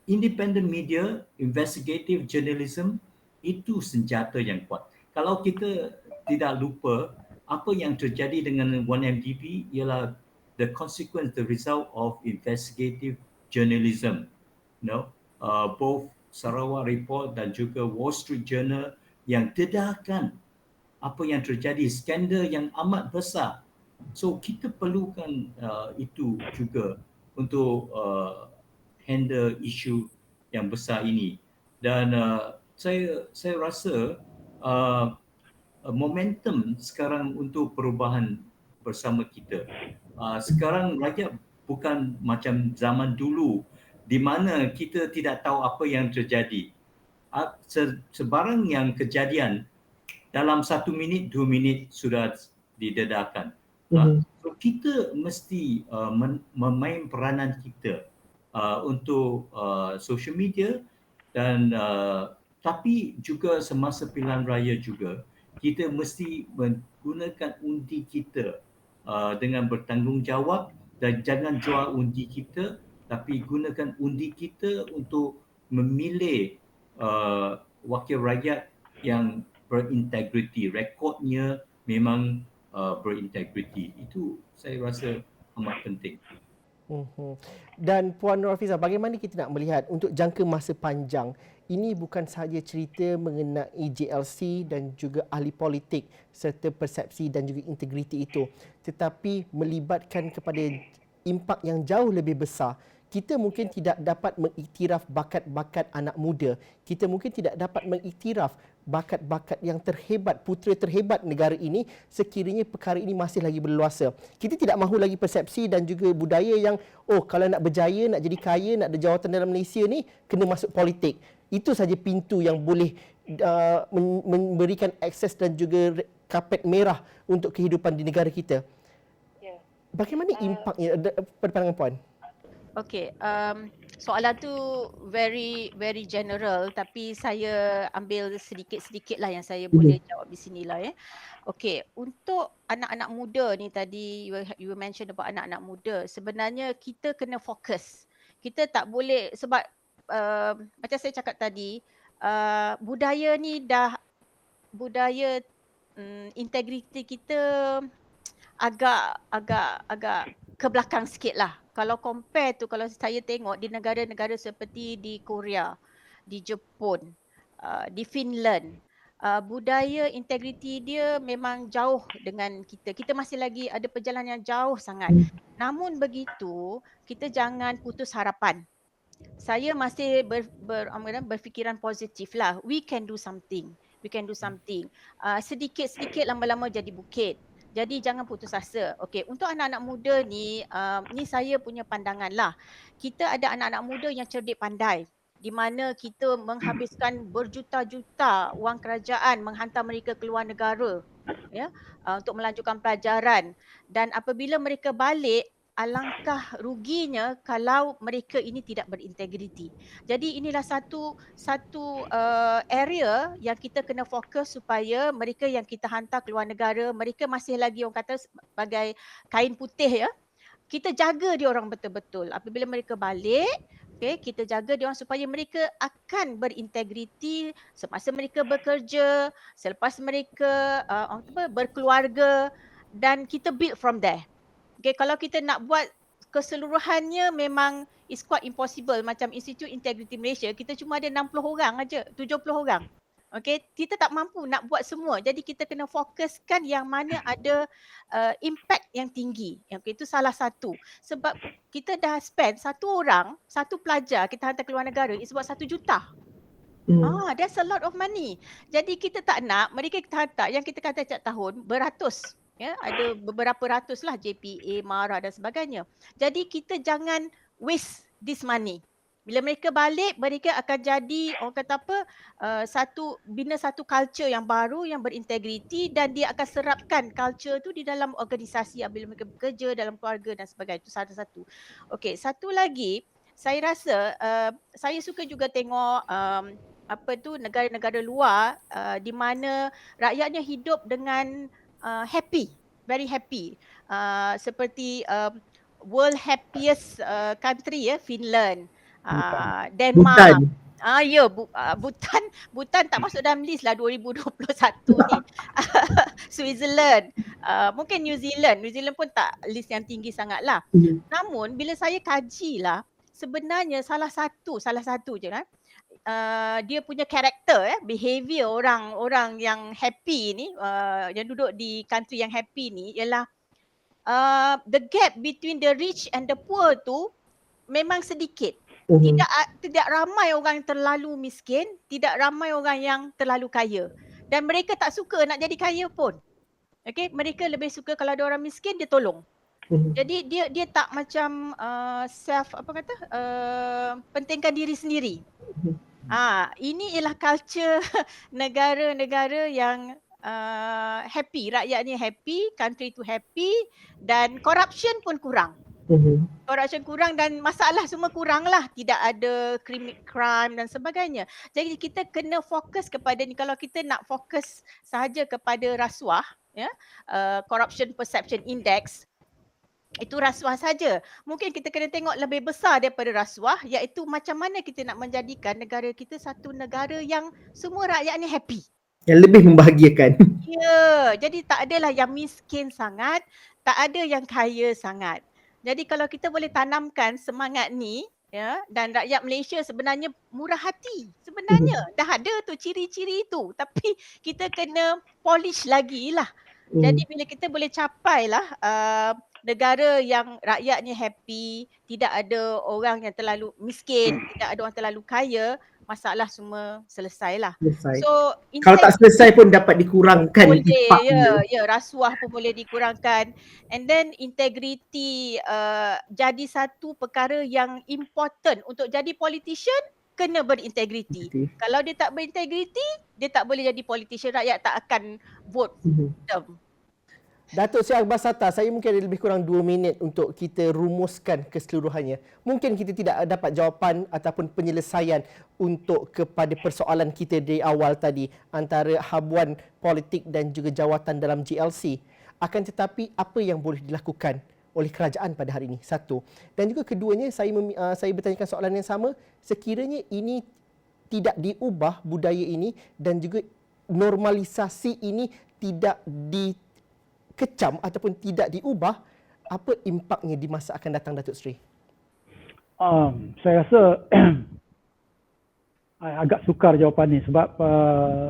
independent media, investigative journalism itu senjata yang kuat. Kalau kita tidak lupa apa yang terjadi dengan 1MDB ialah the consequence, the result of investigative journalism. Both Sarawak Report dan juga Wall Street Journal yang dedahkan apa yang terjadi, skandal yang amat besar. So kita perlukan itu juga untuk handle isu yang besar ini. Dan saya rasa momentum sekarang untuk perubahan bersama kita. Sekarang rakyat bukan macam zaman dulu di mana kita tidak tahu apa yang terjadi. Sebarang yang kejadian dalam 1 minit, 2 minit sudah didedahkan. So kita mesti memain peranan kita untuk social media dan tapi juga semasa pilihan raya juga kita mesti menggunakan undi kita dengan bertanggungjawab dan jangan jual undi kita, tapi gunakan undi kita untuk memilih wakil rakyat yang berintegriti, rekodnya memang berintegriti. Itu saya rasa amat penting. Dan Puan Nur Hafizah, bagaimana kita nak melihat untuk jangka masa panjang, ini bukan sahaja cerita mengenai JLC dan juga ahli politik serta persepsi dan juga integriti itu, tetapi melibatkan kepada impak yang jauh lebih besar. Kita mungkin tidak dapat mengiktiraf bakat-bakat anak muda. Kita mungkin tidak dapat mengiktiraf bakat-bakat yang terhebat, putera terhebat negara ini sekiranya perkara ini masih lagi berluasa. Kita tidak mahu lagi persepsi dan juga budaya yang kalau nak berjaya, nak jadi kaya, nak ada jawatan dalam Malaysia ni kena masuk politik. Itu saja pintu yang boleh memberikan akses dan juga kapet merah untuk kehidupan di negara kita. Bagaimana impaknya pada pandangan Puan? Okay, soalan tu very very general, tapi saya ambil sedikit-sedikit lah yang saya boleh jawab di sini lah ya. Okay, untuk anak-anak muda ni tadi you mention about anak-anak muda, sebenarnya kita kena fokus. Kita tak boleh sebab macam saya cakap tadi, budaya ni dah budaya integriti kita agak ke belakang sikit lah. Kalau compare tu, kalau saya tengok di negara-negara seperti di Korea, di Jepun, di Finland, budaya integriti dia memang jauh dengan kita. Kita masih lagi ada perjalanan yang jauh sangat. Namun begitu, kita jangan putus harapan. Saya masih berfikiran positif lah. We can do something. We can do something. Sedikit-sedikit lama-lama jadi bukit. Jadi jangan putus asa. Okey, untuk anak-anak muda ni, ni saya punya pandangan lah. Kita ada anak-anak muda yang cerdik pandai, di mana kita menghabiskan berjuta-juta wang kerajaan menghantar mereka ke luar negara, ya, untuk melanjutkan pelajaran. Dan apabila mereka balik, alangkah ruginya kalau mereka ini tidak berintegriti. Jadi inilah satu area yang kita kena fokus supaya mereka yang kita hantar ke luar negara, mereka masih lagi orang kata sebagai kain putih ya. Kita jaga dia orang betul-betul. Apabila mereka balik, kita jaga dia orang supaya mereka akan berintegriti semasa mereka bekerja, selepas mereka berkeluarga, dan kita build from there. Okay, kalau kita nak buat keseluruhannya memang is quite impossible. Macam Institute Integrity Malaysia, kita cuma ada 60 orang aja, 70 orang. Okay, kita tak mampu nak buat semua. Jadi kita kena fokuskan yang mana ada impact yang tinggi. Okay, itu salah satu. Sebab kita dah spend satu orang, satu pelajar kita hantar ke luar negara, is about 1 juta. That's a lot of money. Jadi kita tak nak mereka kita hantar, yang kita kata setiap tahun beratus. Ya, ada beberapa ratus lah JPA, MARA dan sebagainya. Jadi kita jangan waste this money. Bila mereka balik, mereka akan jadi orang kata apa, bina satu culture yang baru yang berintegriti, dan dia akan serapkan culture tu di dalam organisasi bila mereka bekerja, dalam keluarga dan sebagainya. Itu satu-satu. Okey, satu lagi, saya rasa saya suka juga tengok negara-negara luar di mana rakyatnya hidup dengan happy, very happy. Seperti world happiest country ya, Finland, Denmark. Bhutan tak masuk dalam list lah 2021 ni. Switzerland, mungkin New Zealand pun tak list yang tinggi sangat lah. Namun bila saya kaji lah, sebenarnya salah satu je kan, dia punya karakter behavior orang yang happy ni, yang duduk di country yang happy ni ialah the gap between the rich and the poor tu memang sedikit. Tidak ramai orang yang terlalu miskin, tidak ramai orang yang terlalu kaya. Dan mereka tak suka nak jadi kaya pun. Okay, mereka lebih suka kalau ada orang miskin dia tolong. Jadi dia tak macam pentingkan diri sendiri. Ini ialah culture negara-negara yang happy, rakyatnya happy, country tu happy, dan corruption pun kurang. Corruption kurang dan masalah semua kurang lah. Tidak ada crime dan sebagainya. Jadi kita kena fokus kepada ni. Kalau kita nak fokus sahaja kepada rasuah, ya, Corruption Perception Index, itu rasuah saja. Mungkin kita kena tengok lebih besar daripada rasuah, iaitu macam mana kita nak menjadikan negara kita satu negara yang semua rakyatnya happy. Yang lebih membahagiakan. Ya, jadi tak adalah yang miskin sangat, tak ada yang kaya sangat. Jadi kalau kita boleh tanamkan semangat ni, ya, dan rakyat Malaysia sebenarnya murah hati. Sebenarnya dah ada tu ciri-ciri itu, tapi kita kena polish lagi lah. Jadi bila kita boleh capai lah negara yang rakyatnya happy, tidak ada orang yang terlalu miskin, tidak ada orang terlalu kaya, masalah semua selesai lah. So, kalau tak selesai pun dapat dikurangkan. Boleh, rasuah pun boleh dikurangkan. And then integrity jadi satu perkara yang important. Untuk jadi politician, kena berintegriti. Kalau dia tak berintegriti, dia tak boleh jadi politician. Rakyat tak akan vote them. Datuk Seri Akbar Sata, saya mungkin ada lebih kurang 2 minit untuk kita rumuskan keseluruhannya. Mungkin kita tidak dapat jawapan ataupun penyelesaian untuk kepada persoalan kita di awal tadi antara habuan politik dan juga jawatan dalam GLC. Akan tetapi apa yang boleh dilakukan oleh kerajaan pada hari ini? Satu. Dan juga keduanya, saya bertanyakan soalan yang sama. Sekiranya ini tidak diubah budaya ini dan juga normalisasi ini tidak dikecam ataupun tidak diubah, apa impaknya di masa akan datang, Datuk Seri? Saya rasa agak sukar jawapan ni sebab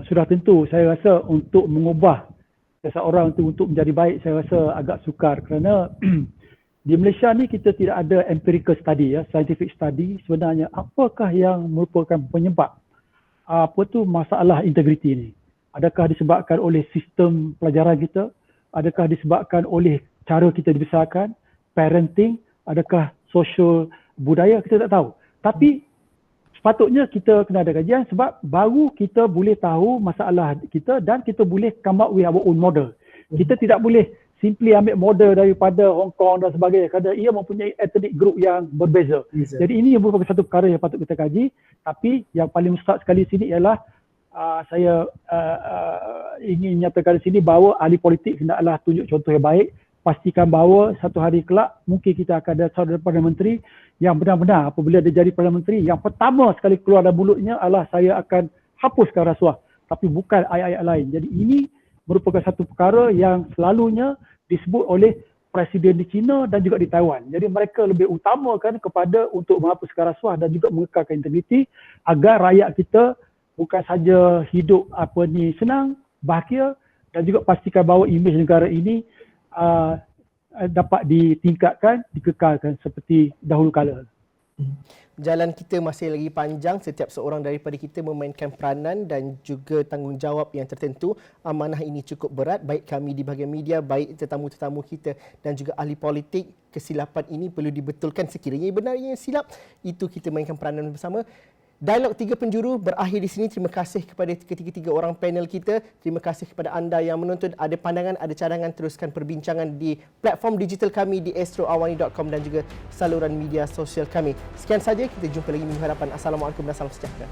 sudah tentu saya rasa untuk mengubah seseorang itu untuk menjadi baik, saya rasa agak sukar kerana di Malaysia ni kita tidak ada empirical study, scientific study sebenarnya apakah yang merupakan penyebab apa tu masalah integriti ni. Adakah disebabkan oleh sistem pelajaran kita? Adakah disebabkan oleh cara kita dibesarkan? Parenting? Adakah social budaya? Kita tak tahu. Tapi sepatutnya kita kena ada kajian sebab baru kita boleh tahu masalah kita dan kita boleh come up with our own model. Kita tidak boleh simply ambil model daripada Hong Kong dan sebagainya kerana ia mempunyai ethnic group yang berbeza. Jadi ini merupakan satu perkara yang patut kita kaji. Tapi yang paling mustahak sekali sini ialah saya ingin nyatakan di sini bahawa ahli politik hendaklah tunjuk contoh yang baik. Pastikan bahawa satu hari kelak mungkin kita akan ada seorang Perdana Menteri yang benar-benar apabila dia jadi Perdana Menteri yang pertama sekali keluar dari mulutnya adalah saya akan hapuskan rasuah, tapi bukan ayat-ayat lain. Jadi ini merupakan satu perkara yang selalunya disebut oleh Presiden di China dan juga di Taiwan. Jadi mereka lebih utamakan kepada untuk menghapuskan rasuah dan juga mengekalkan integriti agar rakyat kita bukan saja hidup senang, bahagia dan juga pastikan bahawa imej negara ini dapat ditingkatkan, dikekalkan seperti dahulu kala. Jalan kita masih lagi panjang. Setiap seorang daripada kita memainkan peranan dan juga tanggungjawab yang tertentu. Amanah ini cukup berat, baik kami di bahagian media, baik tetamu-tetamu kita dan juga ahli politik. Kesilapan ini perlu dibetulkan sekiranya benarnya silap. Itu kita mainkan peranan bersama. Dialog Tiga Penjuru berakhir di sini. Terima kasih kepada ketiga-tiga orang panel kita. Terima kasih kepada anda yang menonton. Ada pandangan, ada cadangan, teruskan perbincangan di platform digital kami di astroawani.com dan juga saluran media sosial kami. Sekian saja, kita jumpa lagi minggu hadapan. Assalamualaikum dan salam sejahtera.